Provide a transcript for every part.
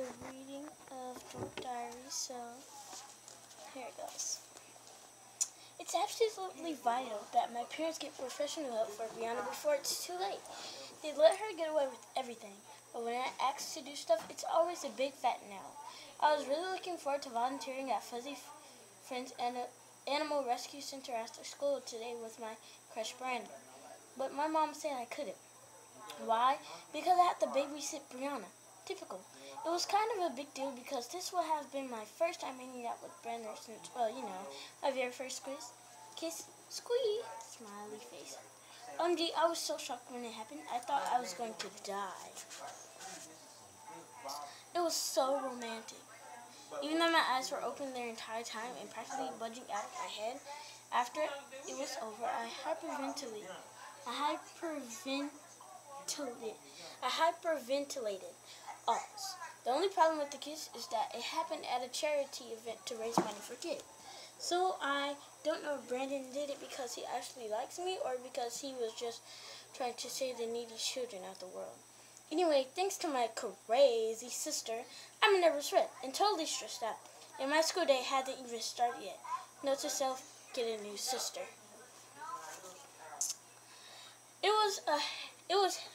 the reading of Dork Diaries, so here it goes. It's absolutely vital that my parents get professional help for Brianna before it's too late. They let her get away with everything, but when I ask to do stuff, it's always a big fat no. I was really looking forward to volunteering at Fuzzy Friends and Animal Rescue Center after school today with my crush Brandon, but my mom said I couldn't. Why? Because I had to babysit Brianna. Typical. It was kind of a big deal because this will have been my first time hanging out with Brandon since, my very first kiss, squee, smiley face. I was so shocked when it happened. I thought I was going to die. It was so romantic. Even though my eyes were open their entire time and practically budging out of my head, after it was over, I hyperventilated. Alls. The only problem with the kiss is that it happened at a charity event to raise money for kids. So I don't know if Brandon did it because he actually likes me or because he was just trying to save the needy children of the world. Anyway, thanks to my crazy sister, I'm a nervous wreck and totally stressed out. And my school day hadn't even started yet. Note to self, get a new sister.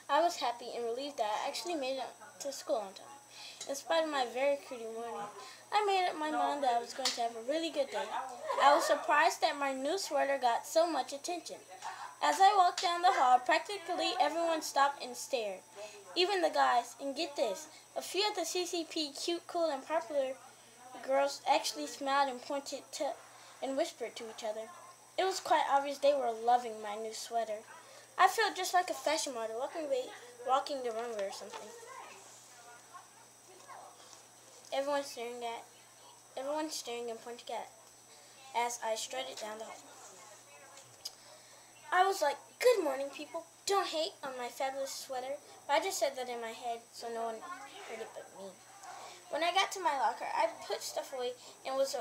I was happy and relieved that I actually made it to school on time. In spite of my very cruddy morning, I made up my mind that I was going to have a really good day. I was surprised that my new sweater got so much attention. As I walked down the hall, practically everyone stopped and stared. Even the guys, and get this, a few of the CCP cute, cool, and popular girls actually smiled and pointed to and whispered to each other. It was quite obvious they were loving my new sweater. I felt just like a fashion model walking the runway or something. Everyone staring and pointing at as I strutted down the hall. I was like, "Good morning, people. Don't hate on my fabulous sweater." But I just said that in my head so no one heard it but me. When I got to my locker, I put stuff away and was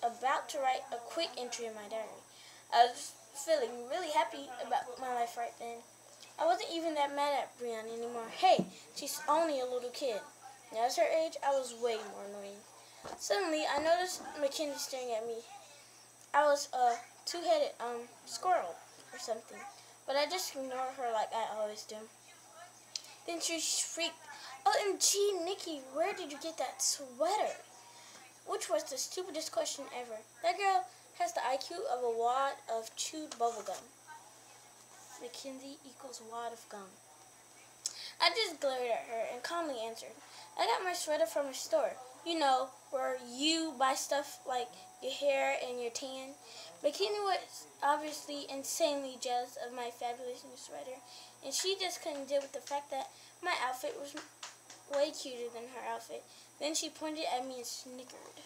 about to write a quick entry in my diary. I was feeling really happy about my life right then. I wasn't even that mad at Brianna anymore. Hey, she's only a little kid. Now, as her age, I was way more annoying. Suddenly, I noticed Mackenzie staring at me. I was a two-headed squirrel or something, but I just ignored her like I always do. Then she shrieked, "OMG, Nikki, where did you get that sweater?" Which was the stupidest question ever. That girl has the IQ of a wad of chewed bubblegum. Mackenzie equals wad of gum. I just glared at her and calmly answered, "I got my sweater from a store. You know, where you buy stuff like your hair and your tan." Mackenzie was obviously insanely jealous of my fabulous new sweater, and she just couldn't deal with the fact that my outfit was way cuter than her outfit. Then she pointed at me and snickered.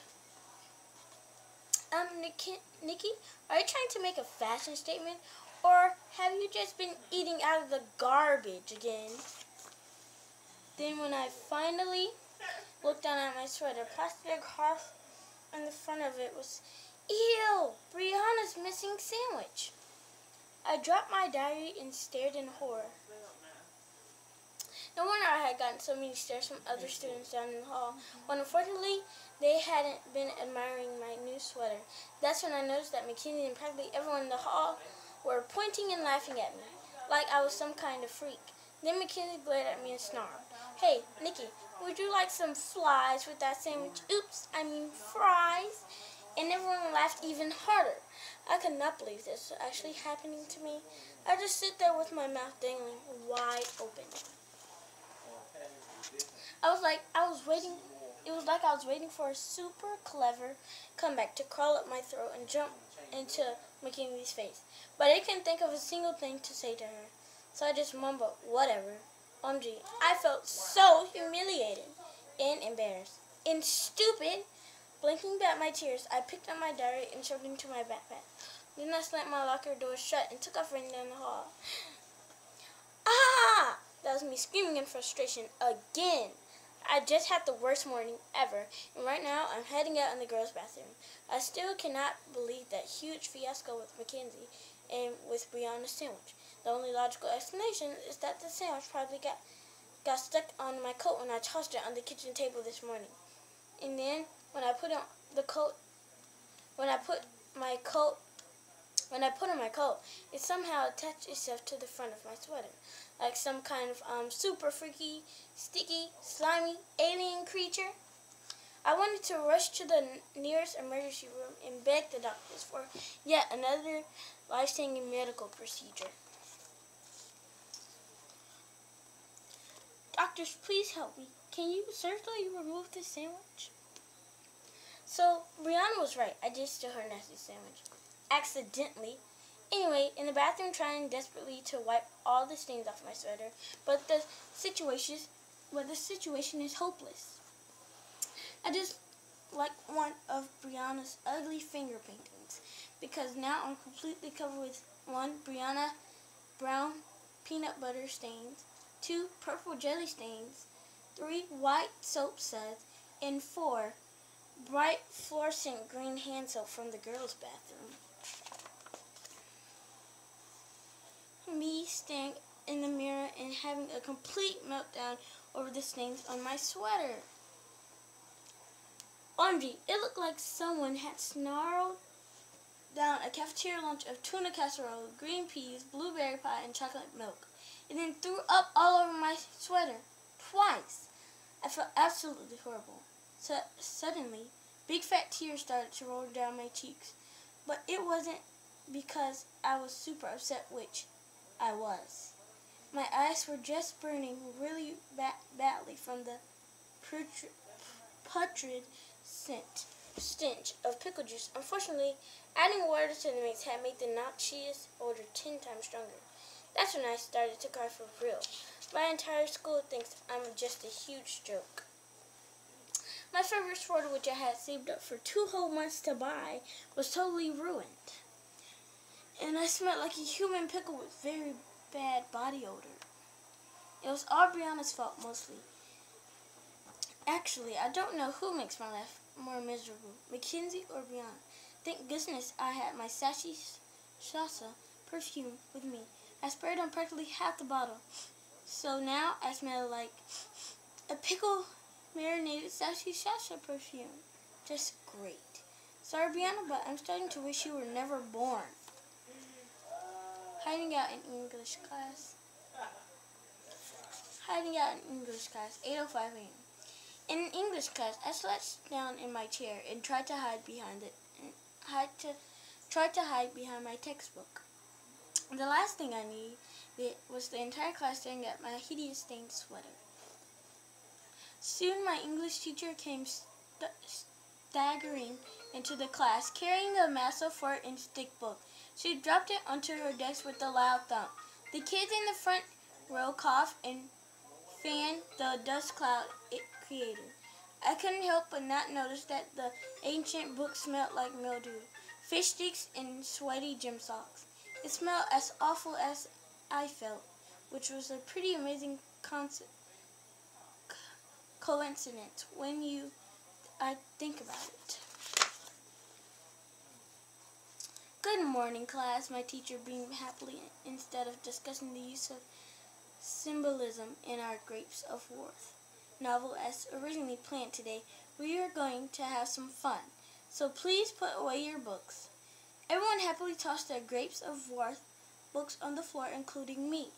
Nikki, are you trying to make a fashion statement, or have you just been eating out of the garbage again?" Then when I finally looked down at my sweater, plastered across on the front of it was, "Ew, Brianna's missing sandwich." I dropped my diary and stared in horror. No wonder I had gotten so many stares from other students down in the hall, when unfortunately they hadn't been admiring my new sweater. That's when I noticed that Mackenzie and practically everyone in the hall were pointing and laughing at me, like I was some kind of freak. Then Mackenzie glared at me and snarled, "Hey, Nikki, would you like some flies with that sandwich? Oops, I mean fries." And everyone laughed even harder. I could not believe this was actually happening to me. I just sit there with my mouth dangling wide open. It was like I was waiting for a super clever comeback to crawl up my throat and jump into Mackenzie's face. But I couldn't think of a single thing to say to her. So I just mumbled, "Whatever." OMG, I felt so humiliated and embarrassed and stupid. Blinking back my tears, I picked up my diary and shoved it into my backpack. Then I slammed my locker door shut and took off running down the hall. Ah! That was me screaming in frustration again. I just had the worst morning ever, and right now I'm heading out in the girls' bathroom. I still cannot believe that huge fiasco with Mackenzie and with Brianna's sandwich. The only logical explanation is that the sandwich probably got got stuck on my coat when I tossed it on the kitchen table this morning. And then when I put on my coat, it somehow attached itself to the front of my sweater, like some kind of super freaky, sticky, slimy alien creature. I wanted to rush to the nearest emergency room and beg the doctors for yet another life-saving medical procedure. Doctors, please help me. Can you surgically remove this sandwich? So, Brianna was right. I did steal her nasty sandwich. Accidentally. Anyway, in the bathroom trying desperately to wipe all the stains off my sweater, but the situation is hopeless. I just like one of Brianna's ugly finger paintings, because now I'm completely covered with 1. Brianna brown peanut butter stains, 2. Purple jelly stains, 3. White soap suds, and 4. Bright fluorescent green hand soap from the girls' bathroom. Me standing in the mirror and having a complete meltdown over the stains on my sweater. OMG, it looked like someone had snarled down a cafeteria lunch of tuna casserole, green peas, blueberry pie, and chocolate milk, and then threw up all over my sweater, twice. I felt absolutely horrible. So suddenly, big fat tears started to roll down my cheeks, but it wasn't because I was super upset, which I was. My eyes were just burning really badly from the putrid stench of pickle juice. Unfortunately, adding water to the mix had made the nauseous odor 10 times stronger. That's when I started to cry for real. My entire school thinks I'm just a huge joke. My favorite sweater, which I had saved up for 2 whole months to buy, was totally ruined. And I smelled like a human pickle with very bad body odor. It was all Brianna's fault, mostly. Actually, I don't know who makes my life more miserable, Mackenzie or Brianna. Thank goodness I had my Xoxoxoxoxo perfume with me. I sprayed on practically half the bottle, so now I smell like a pickle marinated Xoxoxoxoxo perfume. Just great. Sorry, Brianna, but I'm starting to wish you were never born. Hiding out in English class. 8:05 a.m. In English class, I slouched down in my chair and tried to hide behind my textbook. The last thing I needed was the entire class staring at my hideous stained sweater. Soon my English teacher came staggering into the class, carrying a massive 4-inch thick book. She dropped it onto her desk with a loud thump. The kids in the front row coughed and fanned the dust cloud it created. I couldn't help but not notice that the ancient book smelled like mildew, fish sticks, and sweaty gym socks. It smelled as awful as I felt, which was a pretty amazing coincidence when I think about it. Good morning, class, my teacher beamed happily. Instead of discussing the use of symbolism in our Grapes of Wrath novel as originally planned today, we are going to have some fun. So please put away your books. Everyone happily tossed their Grapes of Wrath books on the floor, including me.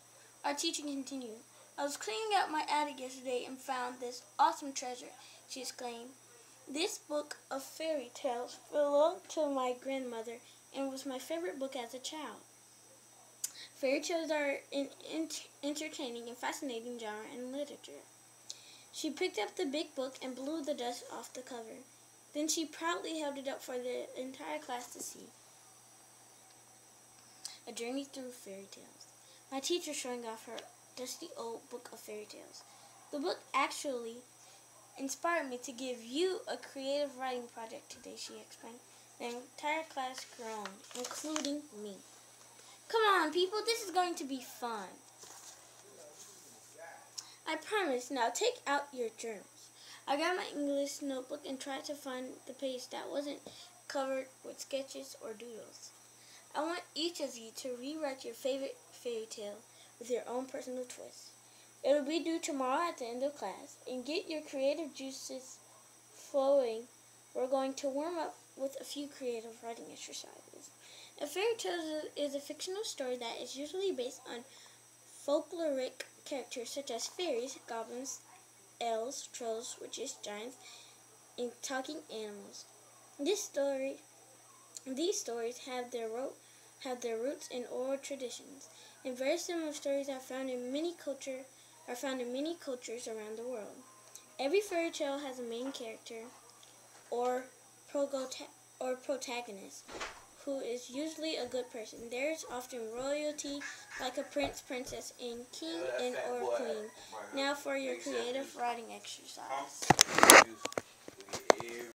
Our teacher continued. I was cleaning out my attic yesterday and found this awesome treasure, she exclaimed. This book of fairy tales belonged to my grandmother and was my favorite book as a child. Fairy tales are an entertaining and fascinating genre in literature. She picked up the big book and blew the dust off the cover. Then she proudly held it up for the entire class to see. A Journey Through Fairy Tales. My teacher showing off her dusty old book of fairy tales. The book actually inspired me to give you a creative writing project today, she explained. The entire class groaned, including me. Come on, people, this is going to be fun. I promise. Now take out your journals. I got my English notebook and tried to find the page that wasn't covered with sketches or doodles. I want each of you to rewrite your favorite fairy tale with your own personal twist. It'll be due tomorrow at the end of class. And get your creative juices flowing. We're going to warm up with a few creative writing exercises. A fairy tale is a fictional story that is usually based on folkloric characters such as fairies, goblins, elves, trolls, witches, giants, and talking animals. These stories have their roots in oral traditions, and very similar stories are found in many cultures around the world. Every fairy tale has a main character or protagonist who is usually a good person. There is often royalty, like a prince, princess, and king and or queen. Now for your creative writing exercise.